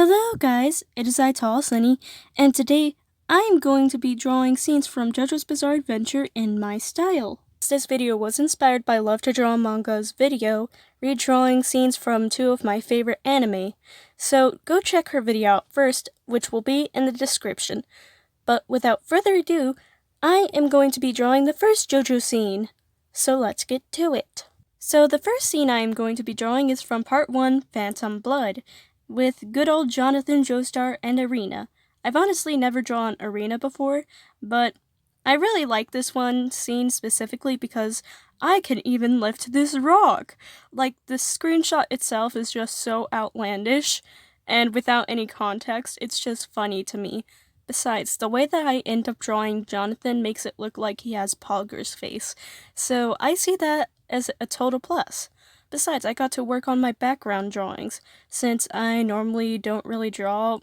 Hello guys, it is I Tall Sunny, and today I am going to be drawing scenes from JoJo's Bizarre Adventure in my style. This video was inspired by Love to Draw Manga's video, redrawing scenes from two of my favorite anime. So go check her video out first, which will be in the description. But without further ado, I am going to be drawing the first JoJo scene. So let's get to it. So the first scene I am going to be drawing is from Part 1, Phantom Blood, with good old Jonathan, Joestar, and Arena. I've honestly never drawn Arena before, but I really like this one scene specifically because I can even lift this rock. Like, the screenshot itself is just so outlandish, and without any context, it's just funny to me. Besides, the way that I end up drawing Jonathan makes it look like he has Pogger's face, so I see that as a total plus. Besides, I got to work on my background drawings, since I normally don't really draw,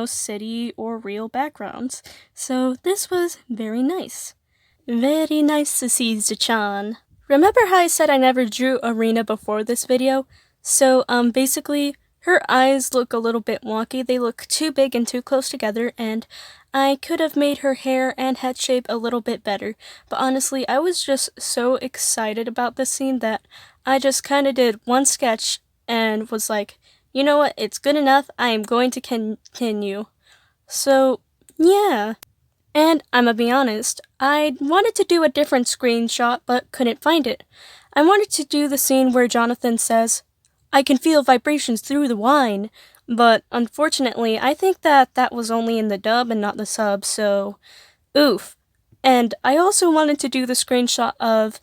city or real backgrounds. So this was very nice. Very nice to see Zachan. Remember how I said I never drew Arena before this video? So, basically, her eyes look a little bit wonky. They look too big and too close together, and I could have made her hair and head shape a little bit better. But honestly, I was just so excited about this scene that I just kind of did one sketch and was like, you know what, it's good enough, I am going to continue. So, yeah. And I'ma be honest, I wanted to do a different screenshot but couldn't find it. I wanted to do the scene where Jonathan says, "I can feel vibrations through the wine," but unfortunately I think that was only in the dub and not the sub, so oof. And I also wanted to do the screenshot of,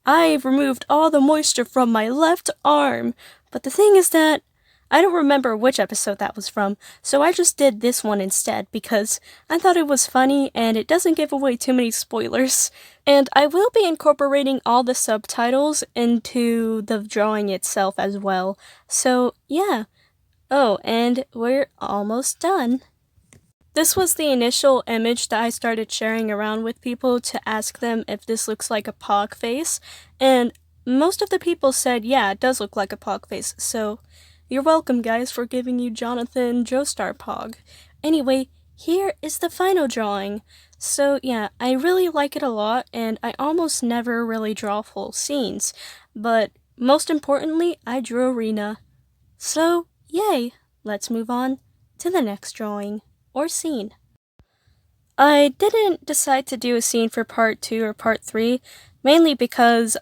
"I've removed all the moisture from my left arm," but the thing is that I don't remember which episode that was from, so I just did this one instead because I thought it was funny and it doesn't give away too many spoilers. And I will be incorporating all the subtitles into the drawing itself as well, so yeah. Oh, and we're almost done. This was the initial image that I started sharing around with people to ask them if this looks like a pog face, and most of the people said, yeah, it does look like a pog face, so you're welcome guys for giving you Jonathan Joestar pog. Anyway, here is the final drawing. So yeah, I really like it a lot, and I almost never really draw full scenes, but most importantly, I drew Arena. So, yay! Let's move on to the next drawing. Or scene. I didn't decide to do a scene for part 2 or part 3, mainly because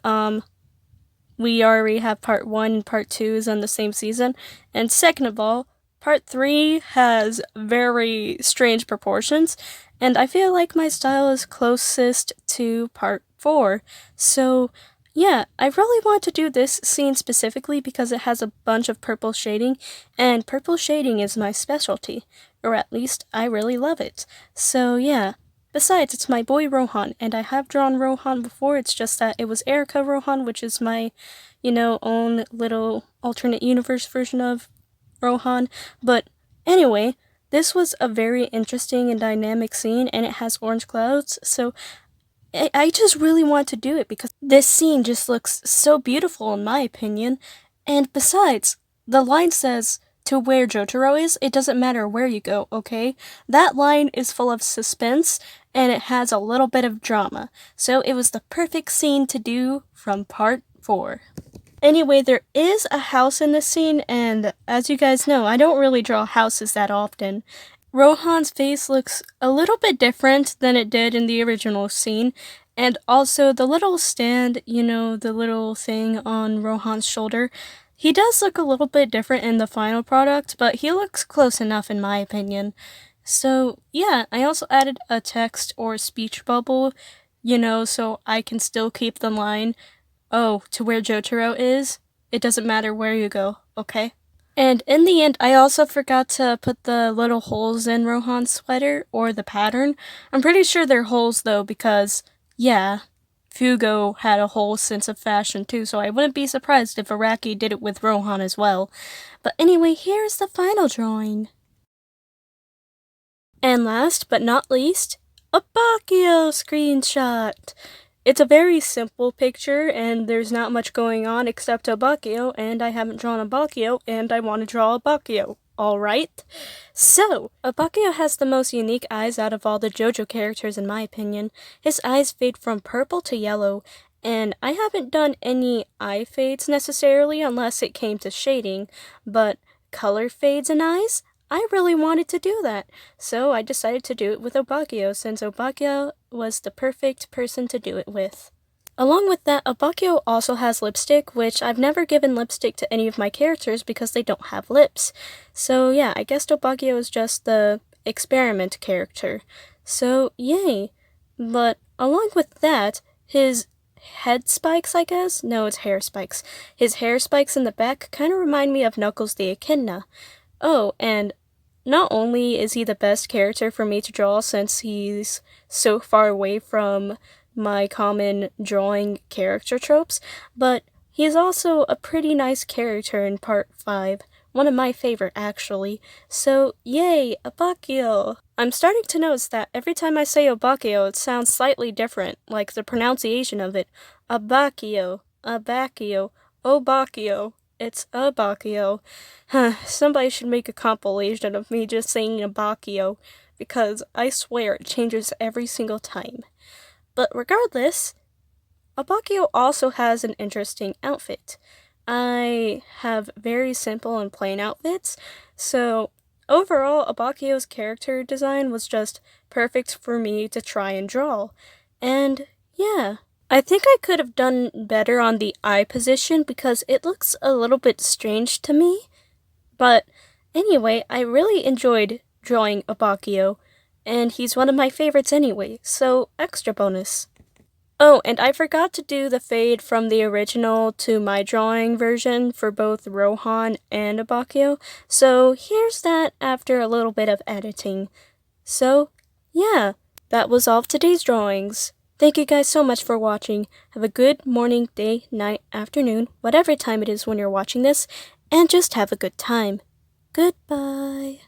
we already have part 1 and part 2 is on the same season, and second of all, part 3 has very strange proportions, and I feel like my style is closest to part 4, so yeah, I really want to do this scene specifically because it has a bunch of purple shading, and purple shading is my specialty, or at least I really love it. So yeah, besides, it's my boy Rohan, and I have drawn Rohan before, it's just that it was Erica Rohan, which is my, own little alternate universe version of Rohan, but anyway, this was a very interesting and dynamic scene, and it has orange clouds, so I just really want to do it because this scene just looks so beautiful in my opinion. And besides, the line says, "To where Jotaro is, it doesn't matter where you go," okay? That line is full of suspense and it has a little bit of drama. So it was the perfect scene to do from part 4. Anyway, there is a house in this scene, and as you guys know, I don't really draw houses that often. Rohan's face looks a little bit different than it did in the original scene, and also the little stand, the little thing on Rohan's shoulder, he does look a little bit different in the final product, but he looks close enough in my opinion. So yeah, I also added a text or speech bubble, so I can still keep the line, "Oh, to where Jotaro is, it doesn't matter where you go," okay? And in the end, I also forgot to put the little holes in Rohan's sweater, or the pattern. I'm pretty sure they're holes though, because, yeah, Fugo had a whole sense of fashion too, so I wouldn't be surprised if Araki did it with Rohan as well. But anyway, here's the final drawing. And last but not least, Abakio screenshot! It's a very simple picture, and there's not much going on except Abakio, and I haven't drawn Abakio, and I want to draw Abakio. alright? So, Abakio has the most unique eyes out of all the JoJo characters in my opinion. His eyes fade from purple to yellow, and I haven't done any eye fades necessarily unless it came to shading, but color fades in eyes? I really wanted to do that, so I decided to do it with Abakio since Abakio was the perfect person to do it with. Along with that, Abakio also has lipstick, which I've never given lipstick to any of my characters because they don't have lips. So yeah, I guess Abakio is just the experiment character. So yay! But along with that, his head spikes, I guess? No, it's hair spikes. His hair spikes in the back kind of remind me of Knuckles the Echidna. Oh, and not only is he the best character for me to draw since he's so far away from my common drawing character tropes, but he's also a pretty nice character in Part 5. One of my favorite, actually. So, yay, Abakio! I'm starting to notice that every time I say Abakio, it sounds slightly different, like the pronunciation of it. Abakio, Abakio, Obakio. It's Abakio. Somebody should make a compilation of me just saying Abakio, because I swear it changes every single time. But regardless, Abakio also has an interesting outfit. I have very simple and plain outfits, so overall Abakio's character design was just perfect for me to try and draw. And yeah, I think I could have done better on the eye position because it looks a little bit strange to me. But anyway, I really enjoyed drawing Abakio, and he's one of my favorites anyway, so extra bonus. Oh, and I forgot to do the fade from the original to my drawing version for both Rohan and Abakio, so here's that after a little bit of editing. So, yeah, that was all of today's drawings. Thank you guys so much for watching. Have a good morning, day, night, afternoon, whatever time it is when you're watching this, and just have a good time. Goodbye.